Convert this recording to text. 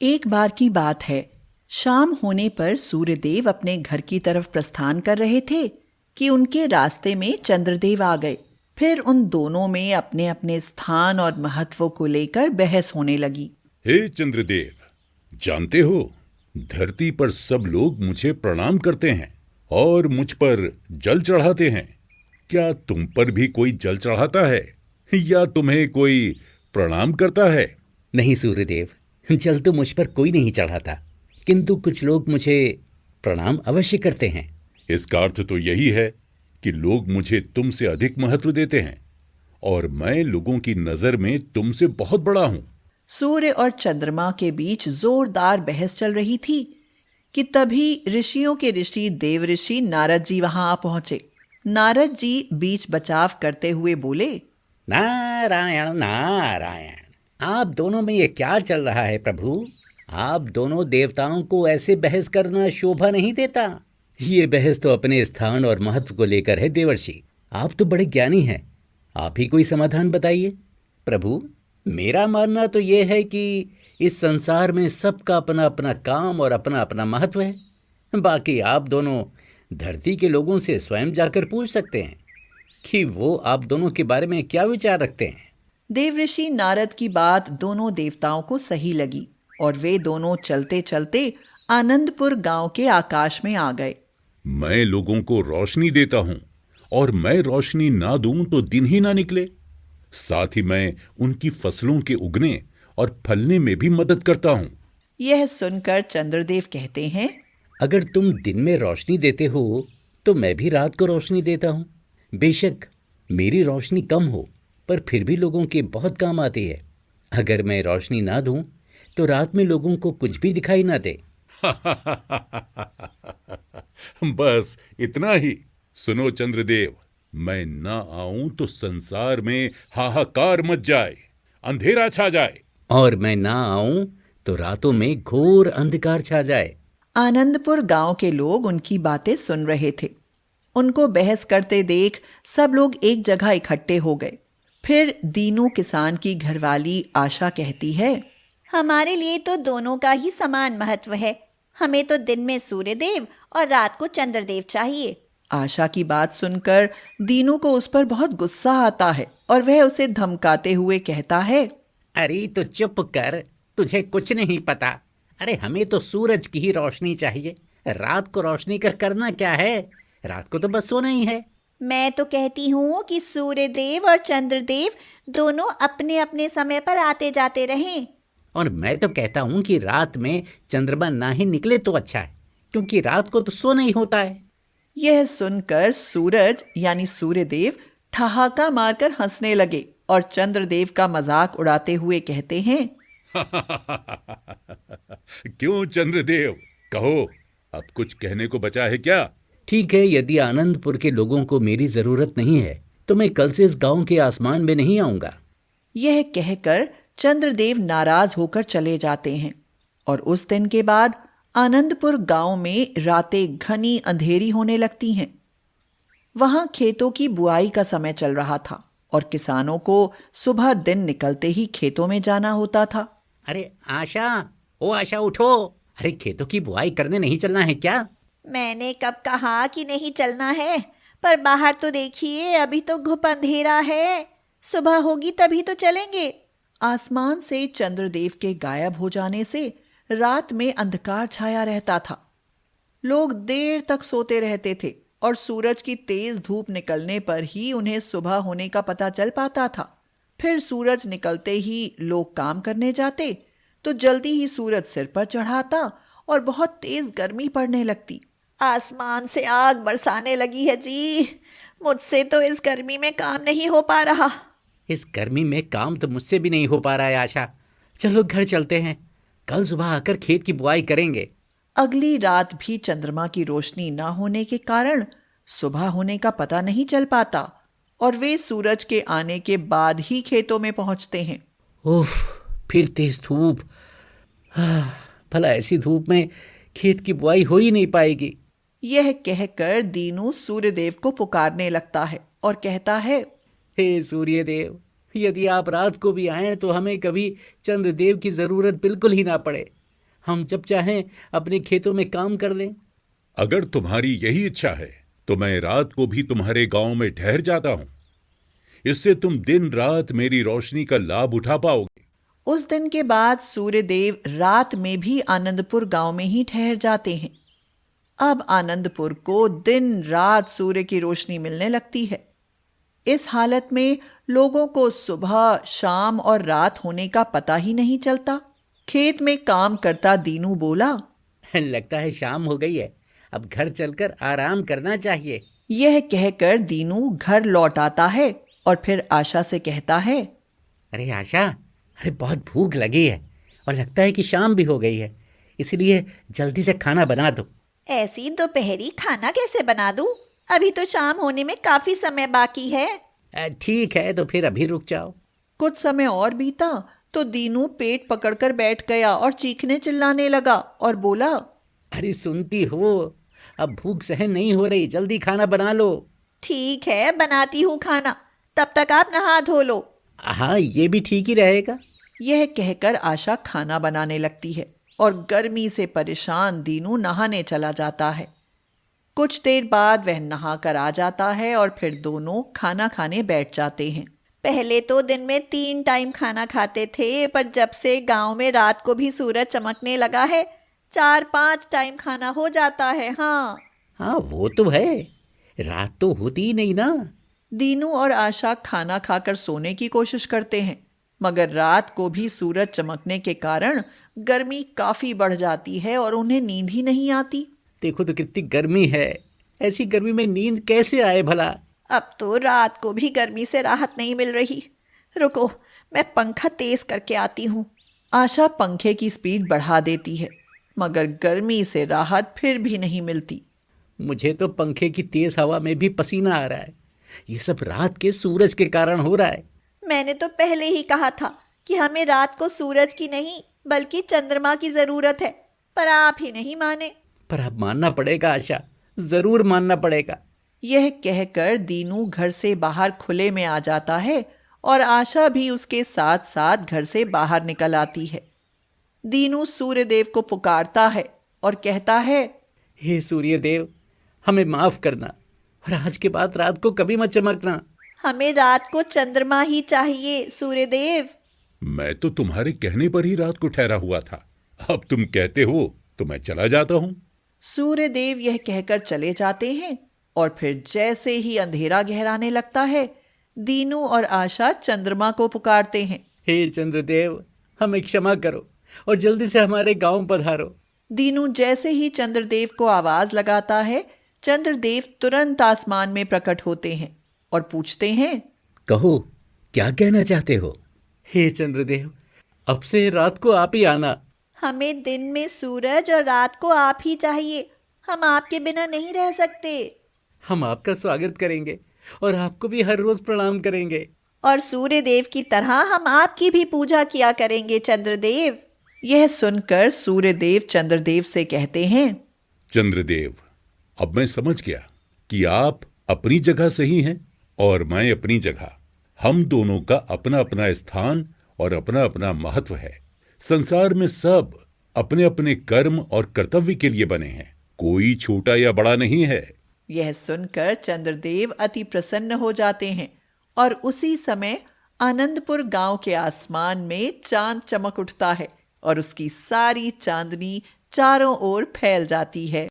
एक बार की बात है। शाम होने पर सूर्यदेव अपने घर की तरफ प्रस्थान कर रहे थे कि उनके रास्ते में चंद्रदेव आ गए। फिर उन दोनों में अपने अपने स्थान और महत्व को लेकर बहस होने लगी। हे चंद्रदेव, जानते हो, धरती पर सब लोग मुझे प्रणाम करते हैं और मुझ पर जल चढ़ाते हैं। क्या तुम पर भी कोई जल चढ़ाता है या तुम्हें कोई प्रणाम करता है? नहीं सूर्यदेव, जल तो मुझ पर कोई नहीं चढ़ाता, किंतु कुछ लोग मुझे प्रणाम अवश्य करते हैं। इसका अर्थ तो यही है कि लोग मुझे तुमसे अधिक महत्व देते हैं और मैं लोगों की नजर में तुमसे बहुत बड़ा हूं। सूर्य और चंद्रमा के बीच जोरदार बहस चल रही थी कि तभी ऋषियों के ऋषि देव ऋषि नारद जी वहां आ पहुंचे। नारद जी बीच बचाव करते हुए बोले, नारायण नारायण, आप दोनों में ये क्या चल रहा है प्रभु? आप दोनों देवताओं को ऐसे बहस करना शोभा नहीं देता। ये बहस तो अपने स्थान और महत्व को लेकर है देवर्षि। आप तो बड़े ज्ञानी हैं, आप ही कोई समाधान बताइए। प्रभु, मेरा मानना तो ये है कि इस संसार में सबका अपना अपना काम और अपना अपना महत्व है। बाकी आप दोनों धरती के लोगों से स्वयं जाकर पूछ सकते हैं कि वो आप दोनों के बारे में क्या विचार रखते हैं। देवऋषि नारद की बात दोनों देवताओं को सही लगी और वे दोनों चलते चलते आनंदपुर गांव के आकाश में आ गए। मैं लोगों को रोशनी देता हूं और मैं रोशनी ना दूं तो दिन ही ना निकले। साथ ही मैं उनकी फसलों के उगने और फलने में भी मदद करता हूं। यह सुनकर चंद्रदेव कहते हैं, अगर तुम दिन में रोशनी देते हो तो मैं भी रात को रोशनी देता हूँ। बेशक मेरी रोशनी कम हो, पर फिर भी लोगों के बहुत काम आती है। अगर मैं रोशनी ना दूं तो रात में लोगों को कुछ भी दिखाई ना दे। बस इतना ही। सुनो चंद्रदेव, मैं ना आऊं तो संसार में हाहाकार मच जाए, अंधेरा छा जाए। और मैं ना आऊं तो रातों में घोर अंधकार छा जाए। आनंदपुर गांव के लोग उनकी बातें सुन रहे थे। उनको बहस करते देख सब लोग एक जगह इकट्ठे हो गए। फिर दीनू किसान की घरवाली आशा कहती है, हमारे लिए तो दोनों का ही समान महत्व है। हमें तो दिन में सूर्यदेव और रात को चंद्रदेव चाहिए। आशा की बात सुनकर दीनू को उस पर बहुत गुस्सा आता है और वह उसे धमकाते हुए कहता है, अरे तो चुप कर, तुझे कुछ नहीं पता। अरे हमें तो सूरज की ही रोशनी चाहिए, रात को रोशनी का करना क्या है? रात को तो बस सोना ही है। मैं तो कहती हूँ कि सूर्यदेव और चंद्रदेव दोनों अपने अपने समय पर आते जाते रहें। और मैं तो कहता हूँ कि रात में चंद्रमा ना ही निकले तो अच्छा है, क्योंकि रात को तो सोना ही होता है। यह सुनकर सूरज यानी सूर्यदेव ठहाका मारकर हंसने लगे और चंद्रदेव का मजाक उड़ाते हुए कहते हैं, क्यों चंद्रदेव, कहो, अब कुछ कहने को बचा है क्या? ठीक है, यदि आनंदपुर के लोगों को मेरी जरूरत नहीं है तो मैं कल से इस गांव के आसमान में नहीं आऊंगा। यह कहकर चंद्रदेव नाराज होकर चले जाते हैं और उस दिन के बाद आनंदपुर गांव में रातें घनी अंधेरी होने लगती हैं। वहां खेतों की बुआई का समय चल रहा था और किसानों को सुबह दिन निकलते ही खेतों में जाना होता था। अरे आशा, ओ आशा उठो। अरे खेतों की बुआई करने नहीं चलना है क्या? मैंने कब कहा कि नहीं चलना है, पर बाहर तो देखिए, अभी तो घुप अंधेरा है। सुबह होगी तभी तो चलेंगे। आसमान से चंद्रदेव के गायब हो जाने से रात में अंधकार छाया रहता था। लोग देर तक सोते रहते थे और सूरज की तेज धूप निकलने पर ही उन्हें सुबह होने का पता चल पाता था। फिर सूरज निकलते ही लोग काम करने जाते तो जल्दी ही सूरज सिर पर चढ़ाता और बहुत तेज गर्मी पड़ने लगती। आसमान से आग बरसाने लगी है जी। मुझसे तो इस गर्मी में काम नहीं हो पा रहा। इस गर्मी में काम तो मुझसे भी नहीं हो पा रहा है आशा। चलो घर चलते हैं, कल सुबह आकर खेत की बुआई करेंगे। अगली रात भी चंद्रमा की रोशनी न होने के कारण सुबह होने का पता नहीं चल पाता और वे सूरज के आने के बाद ही खेतों में पहुंचते हैं। ओह, फिर तेज धूप। भला ऐसी धूप में खेत की बुआई हो ही नहीं पाएगी। यह कहकर दीनू सूर्यदेव को पुकारने लगता है और कहता है, हे सूर्यदेव, यदि आप रात को भी आएं तो हमें कभी चंद्रदेव की जरूरत बिल्कुल ही ना पड़े। हम जब चाहें अपने खेतों में काम कर लें। अगर तुम्हारी यही इच्छा है तो मैं रात को भी तुम्हारे गांव में ठहर जाता हूं। इससे तुम दिन रात मेरी रोशनी का लाभ उठा पाओगे। उस दिन के बाद सूर्यदेव रात में भी आनंदपुर गांव में ही ठहर जाते हैं। अब आनंदपुर को दिन रात सूर्य की रोशनी मिलने लगती है। इस हालत में लोगों को सुबह, शाम और रात होने का पता ही नहीं चलता। खेत में काम करता दीनू बोला, लगता है शाम हो गई है, अब घर चलकर आराम करना चाहिए। यह कहकर दीनू घर लौट आता है और फिर आशा से कहता है, अरे आशा, अरे बहुत भूख लगी है और लगता है कि शाम भी हो गई है, इसलिए जल्दी से खाना बना दो। ऐसी दोपहरी खाना कैसे बना दूं? अभी तो शाम होने में काफी समय बाकी है। ठीक है, तो फिर अभी रुक जाओ। कुछ समय और बीता तो दीनू पेट पकड़कर बैठ गया और चीखने चिल्लाने लगा और बोला, अरे सुनती हो, अब भूख सहन नहीं हो रही, जल्दी खाना बना लो। ठीक है, बनाती हूँ खाना, तब तक आप नहा धो लो। हाँ, ये भी ठीक ही रहेगा। यह कहकर आशा खाना बनाने लगती है और गर्मी से परेशान दीनू नहाने चला जाता है। कुछ देर बाद वह नहाकर आ जाता है और फिर दोनों खाना खाने बैठ जाते हैं। पहले तो दिन में 3 टाइम खाना खाते थे, पर जब से गांव में रात को भी सूरज चमकने लगा है 4-5 टाइम खाना हो जाता है। हाँ, वो तो है, रात तो होती ही नहीं ना। दीनू और आशा खाना खाकर सोने की कोशिश करते हैं, मगर रात को भी सूरज चमकने के कारण गर्मी काफी बढ़ जाती है और उन्हें नींद ही नहीं आती। देखो तो कितनी गर्मी है, ऐसी गर्मी में नींद कैसे आए भला। अब तो रात को भी गर्मी से राहत नहीं मिल रही। रुको, मैं पंखा तेज करके आती हूँ। आशा पंखे की स्पीड बढ़ा देती है, मगर गर्मी से राहत फिर भी नहीं मिलती। मुझे तो पंखे की तेज हवा में भी पसीना आ रहा है। ये सब रात के सूरज के कारण हो रहा है। मैंने तो पहले ही कहा था कि हमें रात को सूरज की नहीं बल्कि चंद्रमा की जरूरत है, पर आप ही नहीं माने। पर अब मानना पड़ेगा आशा, जरूर मानना पड़ेगा। यह कहकर दीनू घर से बाहर खुले में आ जाता है और आशा भी उसके साथ साथ घर से बाहर निकल आती है। दीनू सूर्यदेव को पुकारता है और कहता है, हे सूर्यदेव, हमें माफ करना और आज के बाद रात को कभी मत चमकना। हमें रात को चंद्रमा ही चाहिए सूर्यदेव। मैं तो तुम्हारे कहने पर ही रात को ठहरा हुआ था, अब तुम कहते हो तो मैं चला जाता हूं। सूर्यदेव यह कहकर चले जाते हैं और फिर जैसे ही अंधेरा गहराने लगता है, दीनू और आशा चंद्रमा को पुकारते हैं, हे चंद्रदेव, हमें क्षमा करो और जल्दी से हमारे गांव पधारो। दीनू जैसे ही चंद्रदेव को आवाज लगाता है, चंद्रदेव तुरंत आसमान में प्रकट होते हैं और पूछते हैं, कहो, क्या कहना चाहते हो? हे चंद्रदेव, अब से रात को आप ही आना। हमें दिन में सूरज और रात को आप ही चाहिए, हम आपके बिना नहीं रह सकते। हम आपका स्वागत करेंगे और आपको भी हर रोज प्रणाम करेंगे। और सूर्यदेव की तरह हम आपकी भी पूजा किया करेंगे चंद्रदेव। यह सुनकर सूर्यदेव चंद्रदेव से कहते हैं, चंद्रदेव, अब मैं समझ गया कि आप अपनी जगह सही हैं और मैं अपनी जगह। हम दोनों का अपना अपना स्थान और अपना अपना महत्व है। संसार में सब अपने अपने कर्म और कर्तव्य के लिए बने हैं, कोई छोटा या बड़ा नहीं है। यह सुनकर चंद्रदेव अति प्रसन्न हो जाते हैं और उसी समय आनंदपुर गांव के आसमान में चांद चमक उठता है और उसकी सारी चांदनी चारों ओर फैल जाती है।